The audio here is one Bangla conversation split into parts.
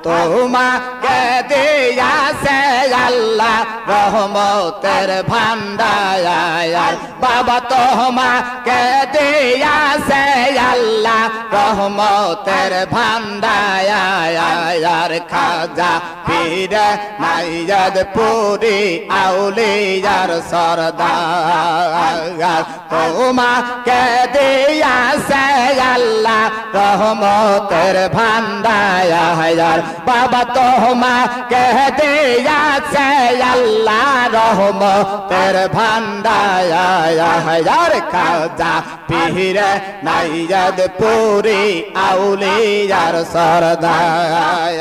তোমাকে দিয়াছে আল্লাহ রহমতের ভান্ডার বাবা তোমাকে দিয়াছে আল্লাহ রহমতের ভান্ডার খাজা পীর নাইয়াদ পুরি আউলিয়ার সরদার তোমাকে দিয়াছে আল্লাহ রহমতের ভান্ডার বাবা তোমাকে দিয়াছে আল্লাহ রহমতের ভান্ডার খাজা পীর নাইয়াদ পুরি আউলিয়ার সরদার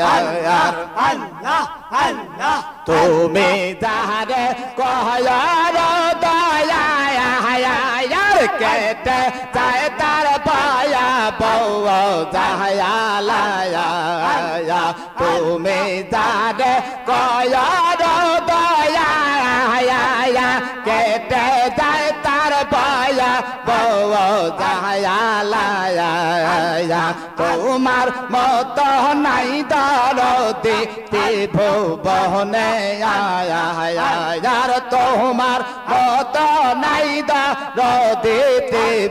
আল্লাহ আল্লাহ তুমি যাহারে কহয়ার দয়ার কেটে যায় তার পায়া বউ যাহায়া তুমি যাহারে কহয়ার দয়া কেটে যায় তার পায়া বউ যাহায়া তোমার মত নাই দরদি ভুবনে আয়ার তোমার মত নাই দরদি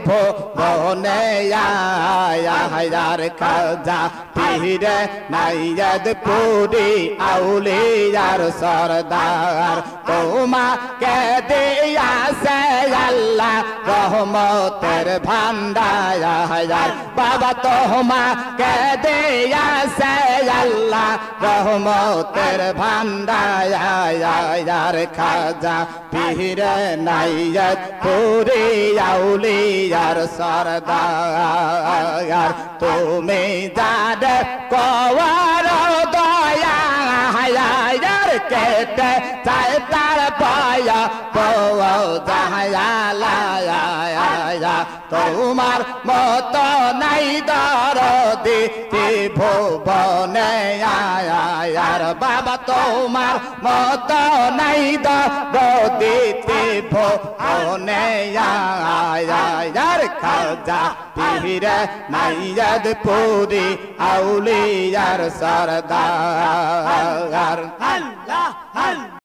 ভুবনে আয়ার খাজা পীর নাইয়াদ পুরি আউলিয়ার সরদার তোমাকে দিয়াছে আল্লাহ রহমতের ভান্ডার বাবা তোমাকে দিয়াছে আল্লাহ রহমতের ভান্ডার খাজা পীর নাইয়াদ পুরি আউলিয়ার সরদার তুমি যারে কওয়ার দয়ার কেটে যায় তার পায়া বউ যাহায়া তোমার মত নাই দরদি ভুবনে আয়ার বাবা তোমার মত নাই দরদি ভুবনে আয়ার খাজা পীর নাইয়াদ পুরি আউলিয়ার সরদার আল্লাহ আল্লাহ